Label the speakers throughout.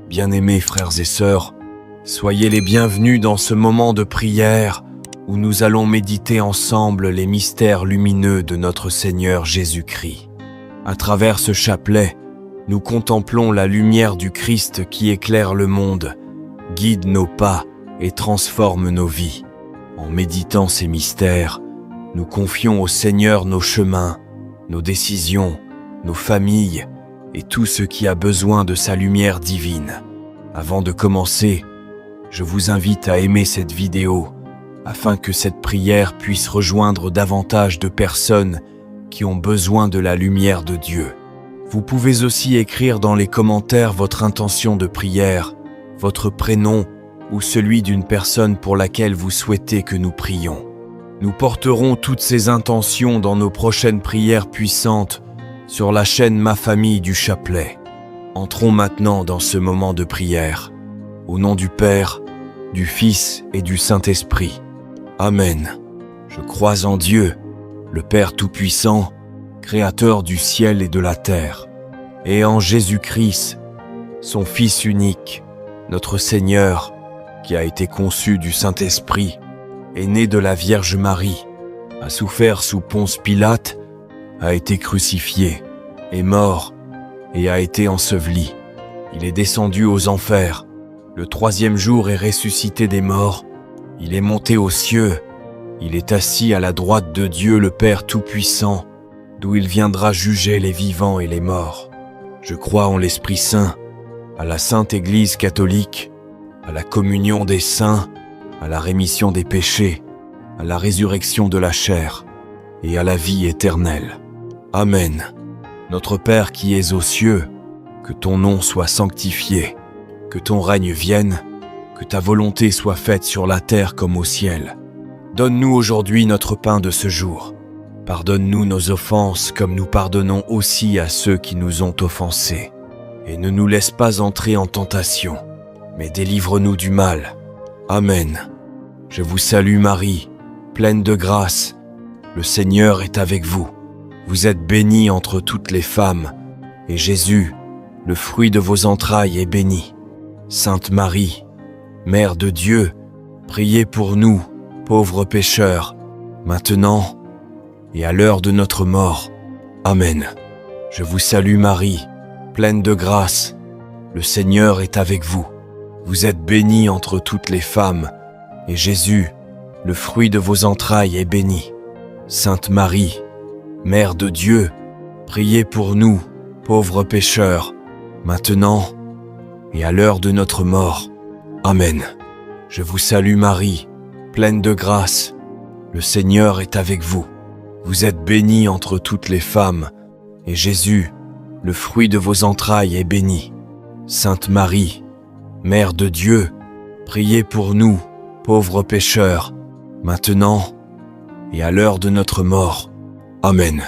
Speaker 1: Bien-aimés frères et sœurs, soyez les bienvenus dans ce moment de prière où nous allons méditer ensemble les mystères lumineux de notre Seigneur Jésus-Christ. À travers ce chapelet, nous contemplons la lumière du Christ qui éclaire le monde, guide nos pas et transforme nos vies. En méditant ces mystères, nous confions au Seigneur nos chemins, nos décisions, nos familles et tout ce qui a besoin de sa lumière divine. Avant de commencer, je vous invite à aimer cette vidéo afin que cette prière puisse rejoindre davantage de personnes qui ont besoin de la lumière de Dieu. Vous pouvez aussi écrire dans les commentaires votre intention de prière, votre prénom ou celui d'une personne pour laquelle vous souhaitez que nous prions. Nous porterons toutes ces intentions dans nos prochaines prières puissantes sur la chaîne Ma Famille du Chapelet. Entrons maintenant dans ce moment de prière. Au nom du Père, du Fils et du Saint-Esprit. Amen. Je crois en Dieu, le Père Tout-Puissant, Créateur du ciel et de la terre, et en Jésus-Christ, son Fils unique, notre Seigneur, qui a été conçu du Saint-Esprit, est né de la Vierge Marie, a souffert sous Ponce Pilate, a été crucifié, est mort et a été enseveli. Il est descendu aux enfers. Le troisième jour est ressuscité des morts. Il est monté aux cieux. Il est assis à la droite de Dieu le Père Tout-Puissant, d'où il viendra juger les vivants et les morts. Je crois en l'Esprit Saint, à la Sainte Église catholique, à la communion des saints, à la rémission des péchés, à la résurrection de la chair et à la vie éternelle. Amen. Notre Père qui es aux cieux, que ton nom soit sanctifié, que ton règne vienne, que ta volonté soit faite sur la terre comme au ciel. Donne-nous aujourd'hui notre pain de ce jour. Pardonne-nous nos offenses comme nous pardonnons aussi à ceux qui nous ont offensés. Et ne nous laisse pas entrer en tentation, mais délivre-nous du mal. Amen. Je vous salue Marie, pleine de grâce. Le Seigneur est avec vous. Vous êtes bénie entre toutes les femmes, et Jésus, le fruit de vos entrailles, est béni. Sainte Marie, Mère de Dieu, priez pour nous, pauvres pécheurs, maintenant et à l'heure de notre mort. Amen. Je vous salue Marie, pleine de grâce. Le Seigneur est avec vous. Vous êtes bénie entre toutes les femmes, et Jésus, le fruit de vos entrailles, est béni. Sainte Marie, Mère de Dieu, priez pour nous, pauvres pécheurs, maintenant et à l'heure de notre mort. Amen. Je vous salue Marie, pleine de grâce. Le Seigneur est avec vous. Vous êtes bénie entre toutes les femmes, et Jésus, le fruit de vos entrailles, est béni. Sainte Marie, Mère de Dieu, priez pour nous, pauvres pécheurs, maintenant et à l'heure de notre mort. Amen.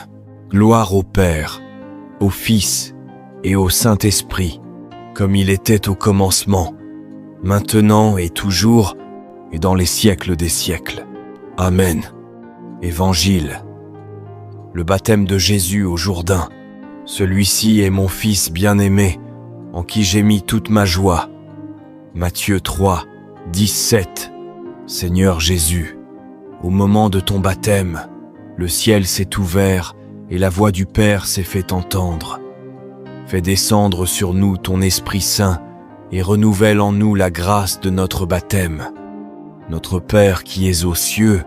Speaker 1: Gloire au Père, au Fils et au Saint-Esprit, comme il était au commencement, maintenant et toujours, et dans les siècles des siècles. Amen. Évangile. Le baptême de Jésus au Jourdain. Celui-ci est mon Fils bien-aimé, en qui j'ai mis toute ma joie. Matthieu 3, 17. Seigneur Jésus, au moment de ton baptême, le ciel s'est ouvert et la voix du Père s'est fait entendre. Fais descendre sur nous ton Esprit Saint et renouvelle en nous la grâce de notre baptême. Notre Père qui es aux cieux,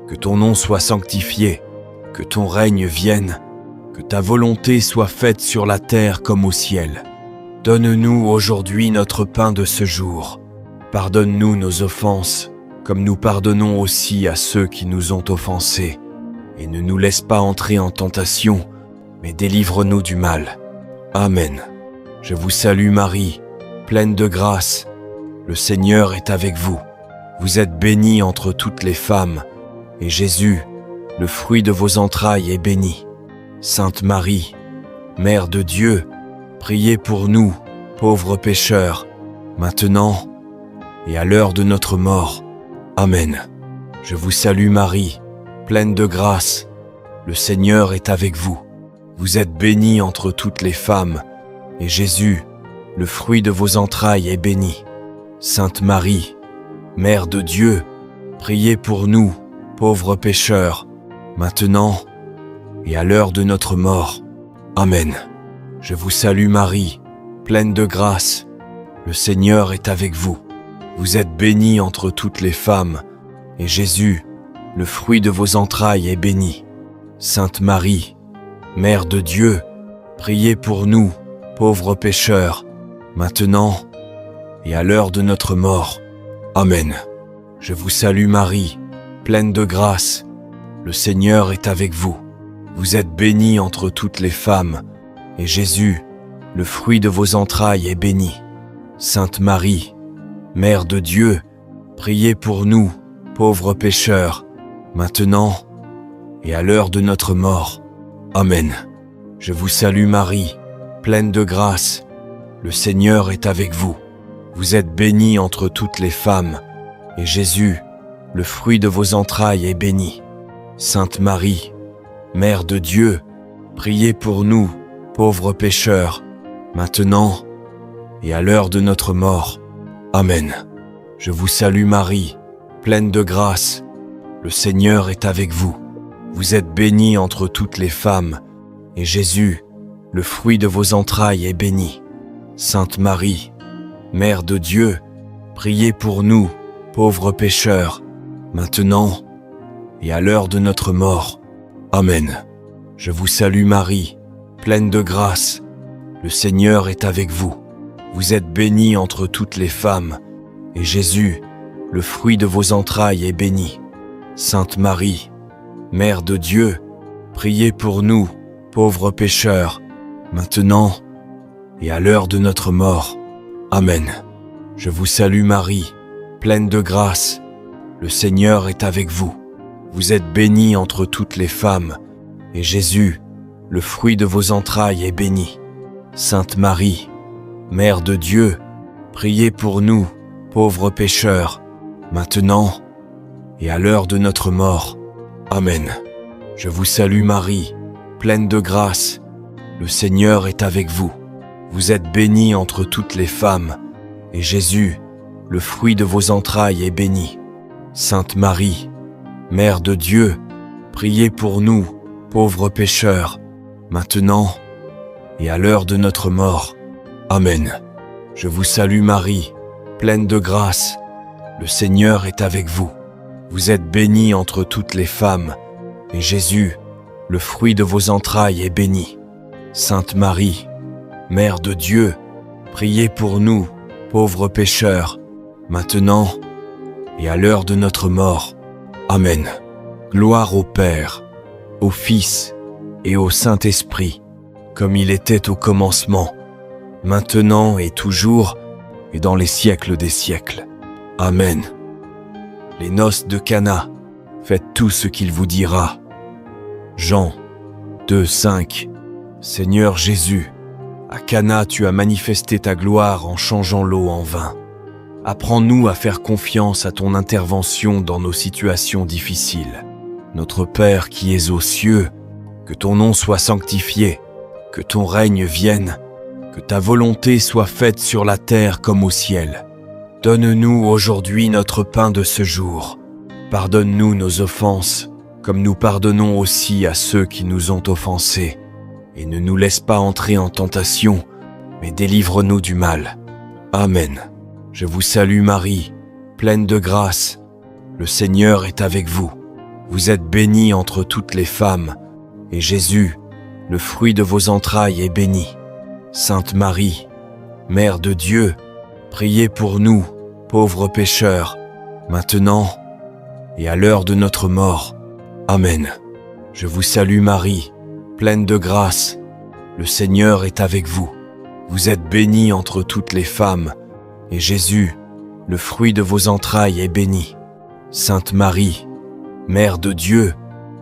Speaker 1: que ton nom soit sanctifié, que ton règne vienne, que ta volonté soit faite sur la terre comme au ciel. Donne-nous aujourd'hui notre pain de ce jour. Pardonne-nous nos offenses, comme nous pardonnons aussi à ceux qui nous ont offensés. Et ne nous laisse pas entrer en tentation, mais délivre-nous du mal. Amen. Je vous salue Marie, pleine de grâce. Le Seigneur est avec vous. Vous êtes bénie entre toutes les femmes, et Jésus, le fruit de vos entrailles, est béni. Sainte Marie, Mère de Dieu, priez pour nous, pauvres pécheurs, maintenant et à l'heure de notre mort. Amen. Je vous salue Marie, pleine de grâce. Le Seigneur est avec vous. Vous êtes bénie entre toutes les femmes, et Jésus, le fruit de vos entrailles est béni. Sainte Marie, Mère de Dieu, priez pour nous, pauvres pécheurs, maintenant et à l'heure de notre mort. Amen. Je vous salue Marie, pleine de grâce. Le Seigneur est avec vous. Vous êtes bénie entre toutes les femmes, et Jésus, le fruit de vos entrailles, est béni. Sainte Marie, Mère de Dieu, priez pour nous, pauvres pécheurs, maintenant et à l'heure de notre mort. Amen. Je vous salue Marie, pleine de grâce. Le Seigneur est avec vous. Vous êtes bénie entre toutes les femmes, et Jésus, le fruit de vos entrailles, est béni. Sainte Marie, Mère de Dieu, priez pour nous, pauvres pécheurs, maintenant et à l'heure de notre mort. Amen. Je vous salue Marie, pleine de grâce. Le Seigneur est avec vous. Vous êtes bénie entre toutes les femmes, et Jésus, le fruit de vos entrailles, est béni. Sainte Marie, Mère de Dieu, priez pour nous, pauvres pécheurs, maintenant et à l'heure de notre mort. Amen. Je vous salue Marie, pleine de grâce. Le Seigneur est avec vous. Vous êtes bénie entre toutes les femmes, et Jésus, le fruit de vos entrailles, est béni. Sainte Marie, Mère de Dieu, priez pour nous, pauvres pécheurs, maintenant et à l'heure de notre mort. Amen. Je vous salue Marie, pleine de grâce. Le Seigneur est avec vous. Vous êtes bénie entre toutes les femmes, et Jésus, le fruit de vos entrailles, est béni. Sainte Marie, Mère de Dieu, priez pour nous, pauvres pécheurs, maintenant et à l'heure de notre mort. Amen. Je vous salue Marie, pleine de grâce. Le Seigneur est avec vous. Vous êtes bénie entre toutes les femmes, et Jésus, le fruit de vos entrailles, est béni. Sainte Marie, Mère de Dieu, priez pour nous, pauvres pécheurs, maintenant et à l'heure de notre mort. Amen. Je vous salue Marie, pleine de grâce. Le Seigneur est avec vous. Vous êtes bénie entre toutes les femmes, et Jésus, le fruit de vos entrailles, est béni. Sainte Marie, Mère de Dieu, priez pour nous, pauvres pécheurs, maintenant et à l'heure de notre mort. Amen. Je vous salue Marie, pleine de grâce. Le Seigneur est avec vous. Vous êtes bénie entre toutes les femmes, et Jésus, le fruit de vos entrailles, est béni. Sainte Marie, Mère de Dieu, priez pour nous, pauvres pécheurs, maintenant et à l'heure de notre mort. Amen. Gloire au Père, au Fils et au Saint-Esprit, comme il était au commencement, maintenant et toujours, et dans les siècles des siècles. Amen. Les noces de Cana, faites tout ce qu'il vous dira. Jean 2:5. Seigneur Jésus, à Cana tu as manifesté ta gloire en changeant l'eau en vin. Apprends-nous à faire confiance à ton intervention dans nos situations difficiles. Notre Père qui es aux cieux, que ton nom soit sanctifié, que ton règne vienne, que ta volonté soit faite sur la terre comme au ciel. Donne-nous aujourd'hui notre pain de ce jour. Pardonne-nous nos offenses, comme nous pardonnons aussi à ceux qui nous ont offensés. Et ne nous laisse pas entrer en tentation, mais délivre-nous du mal. Amen. Je vous salue Marie, pleine de grâce. Le Seigneur est avec vous. Vous êtes bénie entre toutes les femmes, et Jésus, le fruit de vos entrailles, est béni. Sainte Marie, Mère de Dieu, priez pour nous, pauvres pécheurs, maintenant et à l'heure de notre mort. Amen. Je vous salue Marie, pleine de grâce. Le Seigneur est avec vous. Vous êtes bénie entre toutes les femmes, et Jésus, le fruit de vos entrailles, est béni. Sainte Marie, Mère de Dieu,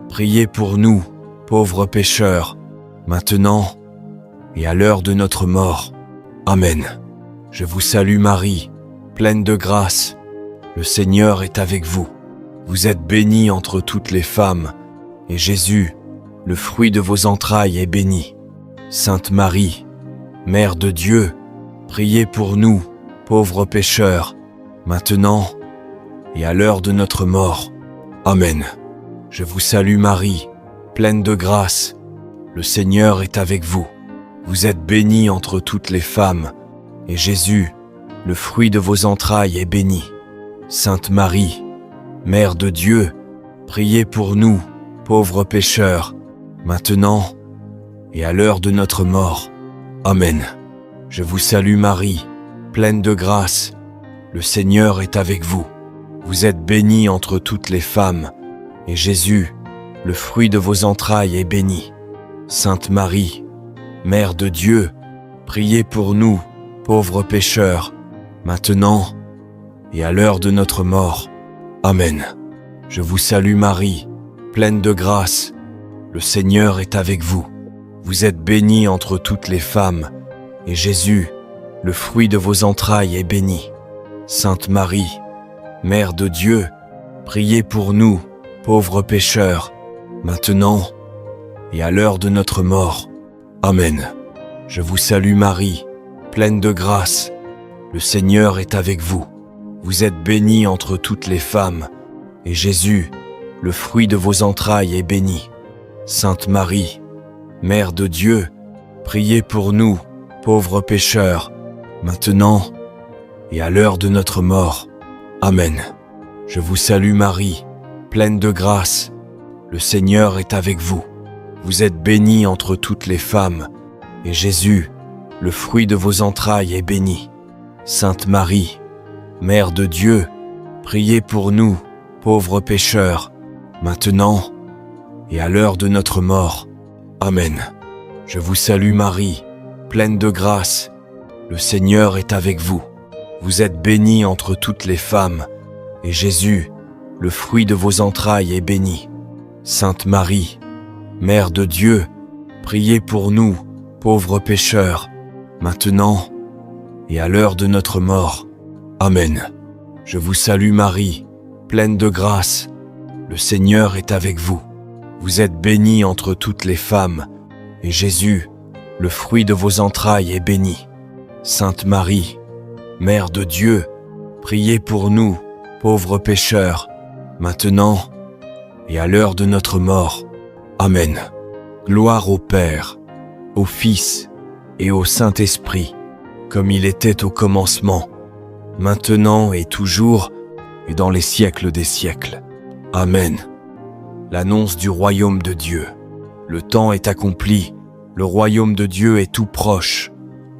Speaker 1: priez pour nous, pauvres pécheurs, maintenant et à l'heure de notre mort. Amen. Je vous salue Marie, pleine de grâce. Le Seigneur est avec vous. Vous êtes bénie entre toutes les femmes, et Jésus, le fruit de vos entrailles, est béni. Sainte Marie, Mère de Dieu, priez pour nous, pauvres pécheurs, maintenant et à l'heure de notre mort. Amen. Je vous salue Marie, pleine de grâce. Le Seigneur est avec vous. Vous êtes bénie entre toutes les femmes, et Jésus, le fruit de vos entrailles, est béni. Sainte Marie, Mère de Dieu, priez pour nous, pauvres pécheurs, maintenant et à l'heure de notre mort. Amen. Je vous salue Marie, pleine de grâce. Le Seigneur est avec vous. Vous êtes bénie entre toutes les femmes, et Jésus, le fruit de vos entrailles, est béni. Sainte Marie, Mère de Dieu, priez pour nous, pauvres pécheurs, maintenant et à l'heure de notre mort. Amen. Je vous salue Marie, pleine de grâce. Le Seigneur est avec vous. Vous êtes bénie entre toutes les femmes, et Jésus, le fruit de vos entrailles, est béni. Sainte Marie, Mère de Dieu, priez pour nous, pauvres pécheurs, maintenant et à l'heure de notre mort. Amen. Je vous salue Marie, pleine de grâce. Le Seigneur est avec vous. Vous êtes bénie entre toutes les femmes, et Jésus, le fruit de vos entrailles, est béni. Sainte Marie, Mère de Dieu, priez pour nous, pauvres pécheurs, maintenant et à l'heure de notre mort. Amen. Je vous salue Marie, pleine de grâce. Le Seigneur est avec vous. Vous êtes bénie entre toutes les femmes, et Jésus, le fruit de vos entrailles, est béni. Sainte Marie, Mère de Dieu, priez pour nous, pauvres pécheurs, maintenant et à l'heure de notre mort. Amen. Je vous salue Marie, pleine de grâce. Le Seigneur est avec vous. Vous êtes bénie entre toutes les femmes, et Jésus, le fruit de vos entrailles, est béni. Sainte Marie, Mère de Dieu, priez pour nous, pauvres pécheurs, maintenant et à l'heure de notre mort. Amen. Je vous salue Marie, pleine de grâce. Le Seigneur est avec vous. Vous êtes bénie entre toutes les femmes, et Jésus, le fruit de vos entrailles, est béni. Sainte Marie, Mère de Dieu, priez pour nous, pauvres pécheurs, maintenant et à l'heure de notre mort. Amen. Gloire au Père, au Fils et au Saint-Esprit, comme il était au commencement, maintenant et toujours, et dans les siècles des siècles. Amen. L'annonce du royaume de Dieu. Le temps est accompli, le royaume de Dieu est tout proche.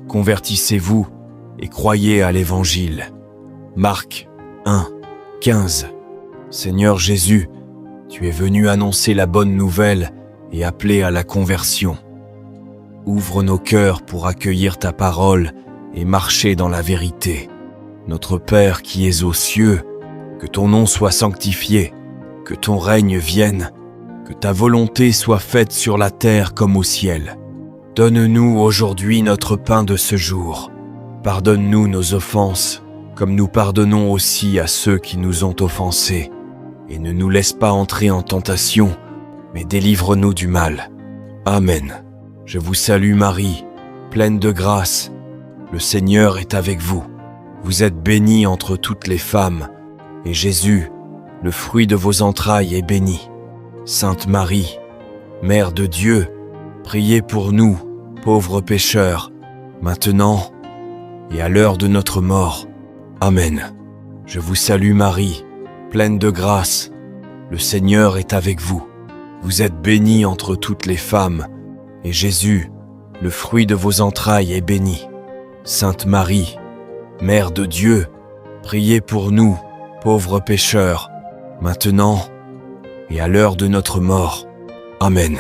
Speaker 1: Convertissez-vous et croyez à l'Évangile. Marc 1, 15. Seigneur Jésus, tu es venu annoncer la bonne nouvelle et appeler à la conversion. Ouvre nos cœurs pour accueillir ta parole et marcher dans la vérité. Notre Père qui es aux cieux, que ton nom soit sanctifié, que ton règne vienne, que ta volonté soit faite sur la terre comme au ciel. Donne-nous aujourd'hui notre pain de ce jour. Pardonne-nous nos offenses, comme nous pardonnons aussi à ceux qui nous ont offensés. Et ne nous laisse pas entrer en tentation, mais délivre-nous du mal. Amen. Je vous salue Marie, pleine de grâce. Le Seigneur est avec vous. Vous êtes bénie entre toutes les femmes, et Jésus, le fruit de vos entrailles, est béni. Sainte Marie, Mère de Dieu, priez pour nous, pauvres pécheurs, maintenant et à l'heure de notre mort. Amen. Je vous salue Marie, pleine de grâce. Le Seigneur est avec vous. Vous êtes bénie entre toutes les femmes, et Jésus, le fruit de vos entrailles, est béni. Sainte Marie, Mère de Dieu, priez pour nous, pauvres pécheurs, maintenant et à l'heure de notre mort. Amen.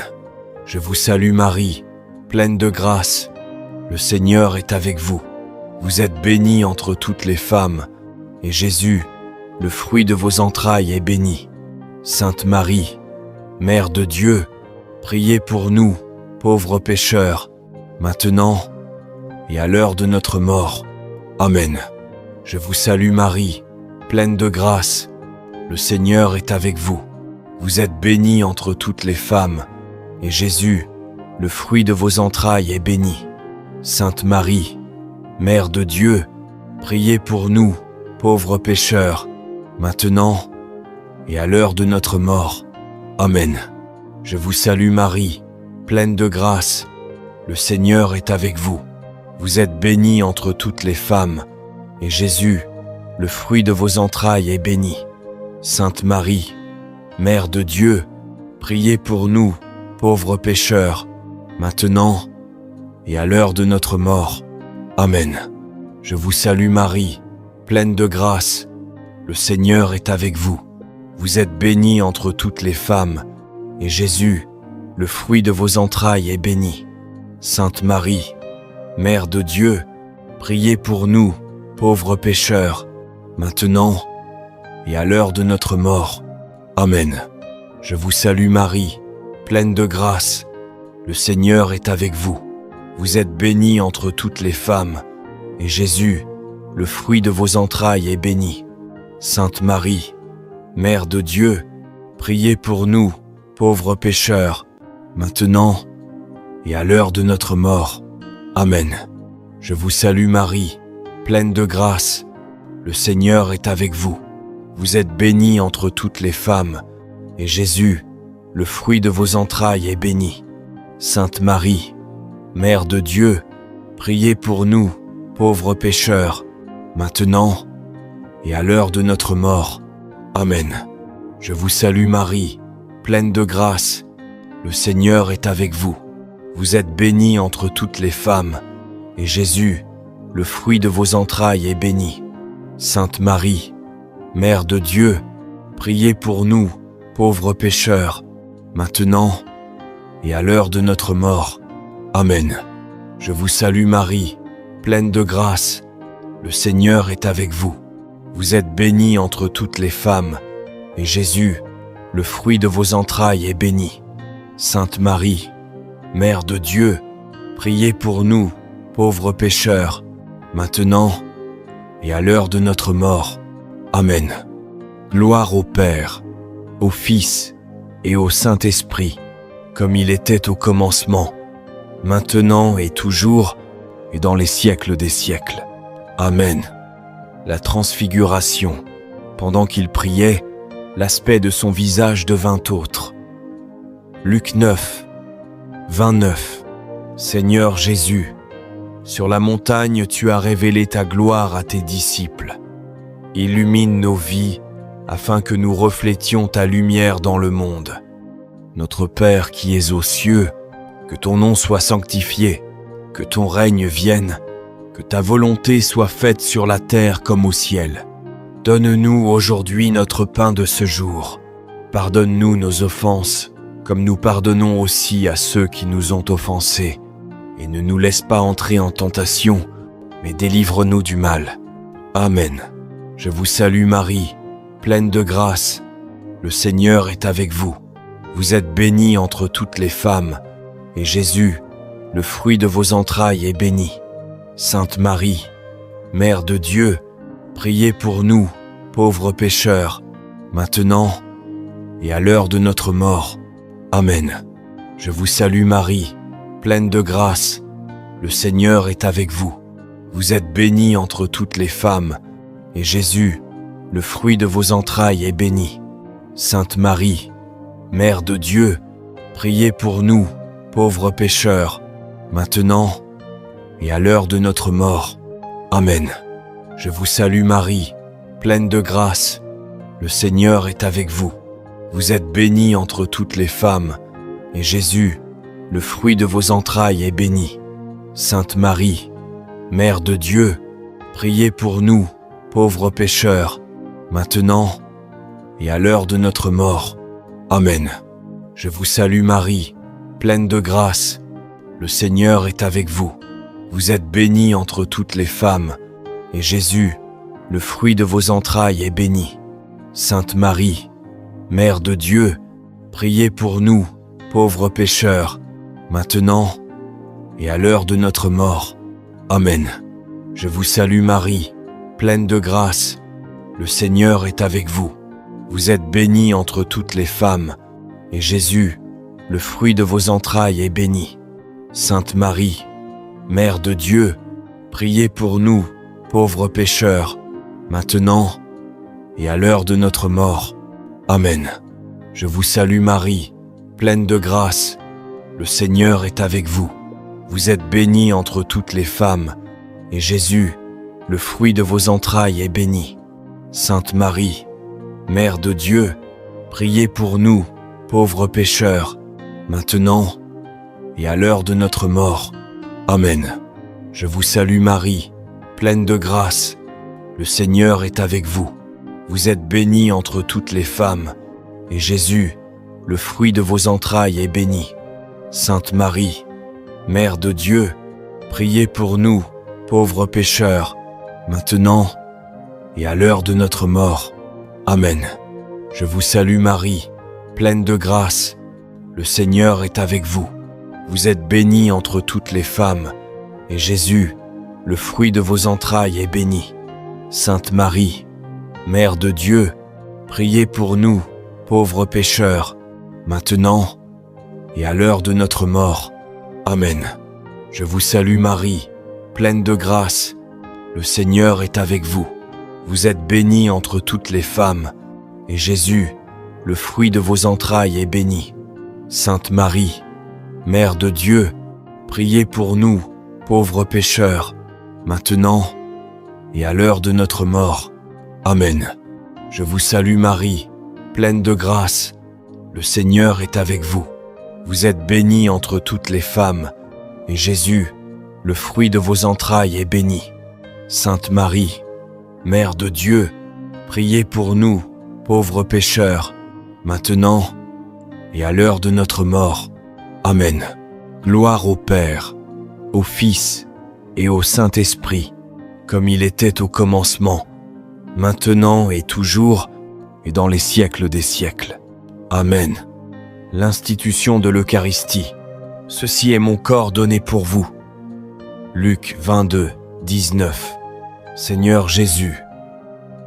Speaker 1: Je vous salue Marie, pleine de grâce. Le Seigneur est avec vous. Vous êtes bénie entre toutes les femmes, et Jésus, le fruit de vos entrailles, est béni. Sainte Marie, Mère de Dieu, priez pour nous, pauvres pécheurs, maintenant et à l'heure de notre mort. Amen. Je vous salue Marie, pleine de grâce. Le Seigneur est avec vous. Vous êtes bénie entre toutes les femmes, et Jésus, le fruit de vos entrailles, est béni. Sainte Marie, Mère de Dieu, priez pour nous, pauvres pécheurs, maintenant et à l'heure de notre mort. Amen. Je vous salue Marie, pleine de grâce. Le Seigneur est avec vous. Vous êtes bénie entre toutes les femmes, et Jésus, le fruit de vos entrailles, est béni. Sainte Marie, Mère de Dieu, priez pour nous, pauvres pécheurs, maintenant et à l'heure de notre mort. Amen. Je vous salue Marie, pleine de grâce. Le Seigneur est avec vous. Vous êtes bénie entre toutes les femmes, et Jésus, le fruit de vos entrailles, est béni. Sainte Marie, Mère de Dieu, priez pour nous, pauvres pécheurs, maintenant et à l'heure de notre mort. Amen. Je vous salue Marie, pleine de grâce. Le Seigneur est avec vous. Vous êtes bénie entre toutes les femmes, et Jésus, le fruit de vos entrailles, est béni. Sainte Marie, Mère de Dieu, priez pour nous, pauvres pécheurs, maintenant et à l'heure de notre mort. Amen. Je vous salue Marie, pleine de grâce. Le Seigneur est avec vous. Vous êtes bénie entre toutes les femmes, et Jésus, le fruit de vos entrailles, est béni. Sainte Marie, Mère de Dieu, priez pour nous, pauvres pécheurs, maintenant et à l'heure de notre mort. Amen. Je vous salue Marie, pleine de grâce. Le Seigneur est avec vous. Vous êtes bénie entre toutes les femmes, et Jésus, le fruit de vos entrailles, est béni. Sainte Marie, Mère de Dieu, priez pour nous, pauvres pécheurs, maintenant et à l'heure de notre mort. Amen. Je vous salue Marie, pleine de grâce. Le Seigneur est avec vous. Vous êtes bénie entre toutes les femmes, et Jésus, le fruit de vos entrailles, est béni. Sainte Marie, Mère de Dieu, priez pour nous, pauvres pécheurs, maintenant et à l'heure de notre mort. Amen. Gloire au Père, au Fils et au Saint-Esprit, comme il était au commencement, maintenant et toujours, et dans les siècles des siècles. Amen. La transfiguration. Pendant qu'il priait, l'aspect de son visage devint autre. Luc 9, 29. Seigneur Jésus, sur la montagne tu as révélé ta gloire à tes disciples. Illumine nos vies afin que nous reflétions ta lumière dans le monde. Notre Père qui es aux cieux, que ton nom soit sanctifié, que ton règne vienne, que ta volonté soit faite sur la terre comme au ciel. Donne-nous aujourd'hui notre pain de ce jour. Pardonne-nous nos offenses, comme nous pardonnons aussi à ceux qui nous ont offensés. Et ne nous laisse pas entrer en tentation, mais délivre-nous du mal. Amen. Je vous salue Marie, pleine de grâce. Le Seigneur est avec vous. Vous êtes bénie entre toutes les femmes, et Jésus, le fruit de vos entrailles, est béni. Sainte Marie, Mère de Dieu, priez pour nous, pauvres pécheurs, maintenant et à l'heure de notre mort. Amen. Je vous salue Marie, pleine de grâce. Le Seigneur est avec vous. Vous êtes bénie entre toutes les femmes, et Jésus, le fruit de vos entrailles, est béni. Sainte Marie, Mère de Dieu, priez pour nous, pauvres pécheurs, maintenant et à l'heure de notre mort. Amen. Je vous salue Marie, pleine de grâce. Le Seigneur est avec vous. Vous êtes bénie entre toutes les femmes, et Jésus, le fruit de vos entrailles, est béni. Sainte Marie, Mère de Dieu, priez pour nous, pauvres pécheurs, maintenant et à l'heure de notre mort. Amen. Je vous salue Marie, pleine de grâce. Le Seigneur est avec vous. Vous êtes bénie entre toutes les femmes, et Jésus, le fruit de vos entrailles, est béni. Sainte Marie, Mère de Dieu, priez pour nous, pauvres pécheurs, maintenant et à l'heure de notre mort. Amen. Je vous salue Marie, pleine de grâce. Le Seigneur est avec vous. Vous êtes bénie entre toutes les femmes, et Jésus, le fruit de vos entrailles, est béni. Sainte Marie, Mère de Dieu, priez pour nous, pauvres pécheurs, maintenant et à l'heure de notre mort. Amen. Je vous salue Marie, pleine de grâce, le Seigneur est avec vous. Vous êtes bénie entre toutes les femmes, et Jésus, le fruit de vos entrailles, est béni. Sainte Marie, Mère de Dieu, priez pour nous, pauvres pécheurs, maintenant et à l'heure de notre mort. Amen. Je vous salue Marie, pleine de grâce, le Seigneur est avec vous. Vous êtes bénie entre toutes les femmes, et Jésus, le fruit de vos entrailles, est béni. Sainte Marie, Mère de Dieu, priez pour nous, pauvres pécheurs, maintenant et à l'heure de notre mort. Amen. Je vous salue Marie, pleine de grâce, le Seigneur est avec vous. Vous êtes bénie entre toutes les femmes, et Jésus, le fruit de vos entrailles, est béni. Sainte Marie, Mère de Dieu, priez pour nous, pauvres pécheurs, maintenant et à l'heure de notre mort. Amen. Je vous salue Marie, pleine de grâce, le Seigneur est avec vous. Vous êtes bénie entre toutes les femmes, et Jésus, le fruit de vos entrailles, est béni. Sainte Marie, Mère de Dieu, priez pour nous, pauvres pécheurs, maintenant et à l'heure de notre mort. Amen. Je vous salue Marie, pleine de grâce, le Seigneur est avec vous. Vous êtes bénie entre toutes les femmes, et Jésus, le fruit de vos entrailles, est béni. Sainte Marie, Mère de Dieu, priez pour nous, pauvres pécheurs, maintenant et à l'heure de notre mort. Amen. Gloire au Père, au Fils et au Saint-Esprit, comme il était au commencement, maintenant et toujours, et dans les siècles des siècles. Amen. L'institution de l'Eucharistie. Ceci est mon corps donné pour vous. Luc 22, 19. Seigneur Jésus,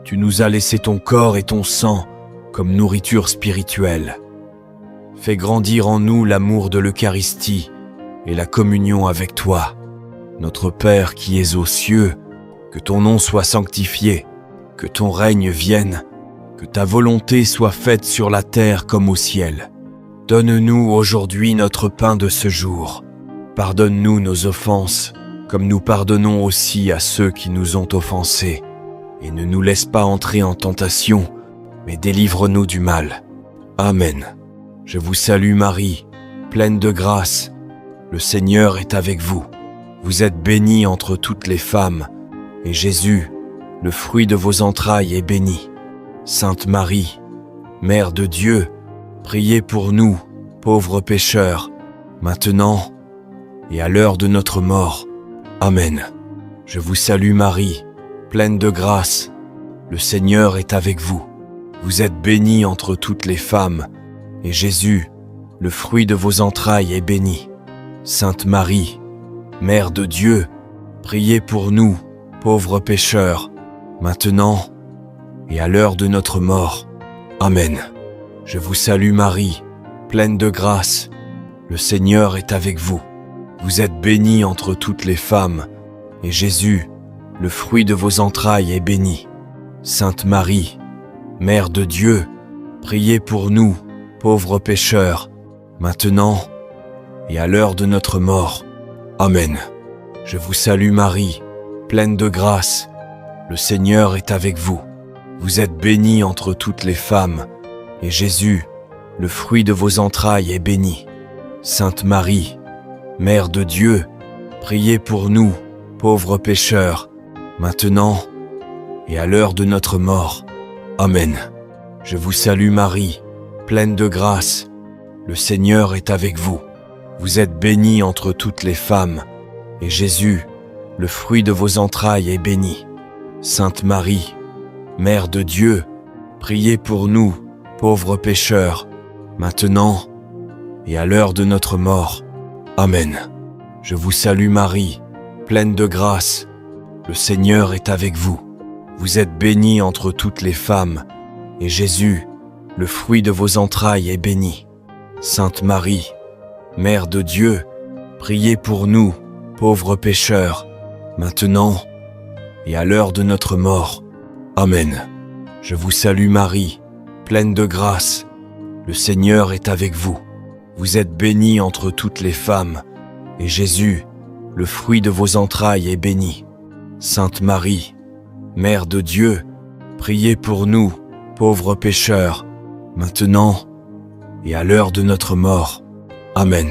Speaker 1: tu nous as laissé ton corps et ton sang comme nourriture spirituelle. Fais grandir en nous l'amour de l'Eucharistie et la communion avec toi. Notre Père qui es aux cieux, que ton nom soit sanctifié, que ton règne vienne, que ta volonté soit faite sur la terre comme au ciel. Donne-nous aujourd'hui notre pain de ce jour. Pardonne-nous nos offenses, comme nous pardonnons aussi à ceux qui nous ont offensés. Et ne nous laisse pas entrer en tentation, mais délivre-nous du mal. Amen. Je vous salue Marie, pleine de grâce. Le Seigneur est avec vous. Vous êtes bénie entre toutes les femmes, et Jésus, le fruit de vos entrailles, est béni. Sainte Marie, Mère de Dieu, priez pour nous, pauvres pécheurs, maintenant et à l'heure de notre mort. Amen. Je vous salue Marie, pleine de grâce. Le Seigneur est avec vous. Vous êtes bénie entre toutes les femmes, et Jésus, le fruit de vos entrailles, est béni. Sainte Marie, Mère de Dieu, priez pour nous, pauvres pécheurs, maintenant et à l'heure de notre mort. Amen. Je vous salue Marie, pleine de grâce. Le Seigneur est avec vous. Vous êtes bénie entre toutes les femmes, et Jésus, le fruit de vos entrailles, est béni. Sainte Marie, Mère de Dieu, priez pour nous, pauvres pécheurs, maintenant et à l'heure de notre mort. Amen. Je vous salue Marie, pleine de grâce. Le Seigneur est avec vous. Vous êtes bénie entre toutes les femmes, et Jésus, le fruit de vos entrailles, est béni. Sainte Marie, Mère de Dieu, priez pour nous, pauvres pécheurs, maintenant et à l'heure de notre mort. Amen. Je vous salue Marie, pleine de grâce. Le Seigneur est avec vous. Vous êtes bénie entre toutes les femmes, et Jésus, le fruit de vos entrailles, est béni. Sainte Marie, Mère de Dieu, priez pour nous, pauvres pécheurs, maintenant et à l'heure de notre mort. Amen. Je vous salue Marie, pleine de grâce. Le Seigneur est avec vous. Vous êtes bénie entre toutes les femmes, et Jésus, le fruit de vos entrailles, est béni. Sainte Marie, Mère de Dieu, priez pour nous, pauvres pécheurs, maintenant et à l'heure de notre mort. Amen. Je vous salue Marie, pleine de grâce. Le Seigneur est avec vous. Vous êtes bénie entre toutes les femmes, et Jésus, le fruit de vos entrailles, est béni. Sainte Marie, Mère de Dieu, priez pour nous, pauvres pécheurs, maintenant et à l'heure de notre mort. Amen.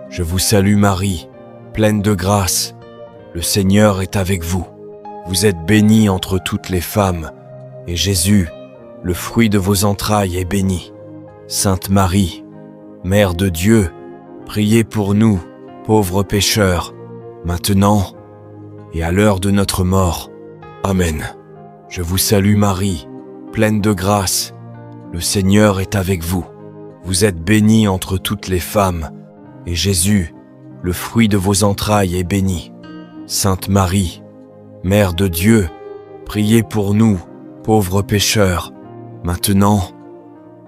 Speaker 1: Je vous salue Marie, pleine de grâce. Le Seigneur est avec vous. Vous êtes bénie entre toutes les femmes, et Jésus, le fruit de vos entrailles, est béni. Sainte Marie, Mère de Dieu, priez pour nous, pauvres pécheurs, maintenant et à l'heure de notre mort. Amen. Je vous salue Marie, pleine de grâce. Le Seigneur est avec vous. Vous êtes bénie entre toutes les femmes, et Jésus, le fruit de vos entrailles, est béni. Sainte Marie, Mère de Dieu, priez pour nous, pauvres pécheurs, maintenant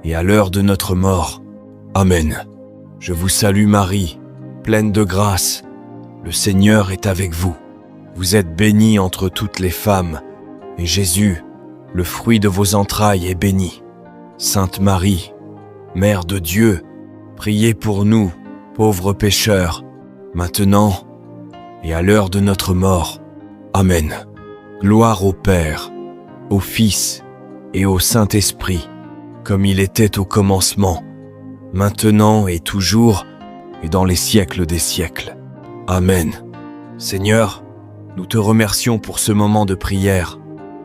Speaker 1: et à l'heure de notre mort. Amen. Je vous salue Marie, pleine de grâce. Le Seigneur est avec vous. Vous êtes bénie entre toutes les femmes, et Jésus, le fruit de vos entrailles, est béni. Sainte Marie, Mère de Dieu, priez pour nous, pauvres pécheurs, maintenant et à l'heure de notre mort. Amen. Gloire au Père, au Fils et au Saint-Esprit, comme il était au commencement, maintenant et toujours, et dans les siècles des siècles. Amen. Seigneur, nous te remercions pour ce moment de prière.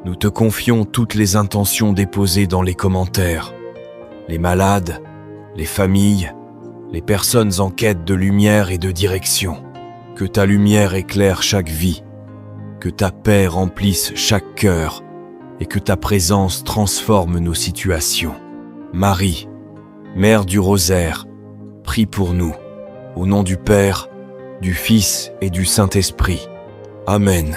Speaker 1: Nous te confions toutes les intentions déposées dans les commentaires. Les malades, les familles, les personnes en quête de lumière et de direction. Que ta lumière éclaire chaque vie, que ta paix remplisse chaque cœur et que ta présence transforme nos situations. Marie, Mère du Rosaire, prie pour nous. Au nom du Père, du Fils et du Saint-Esprit. Amen.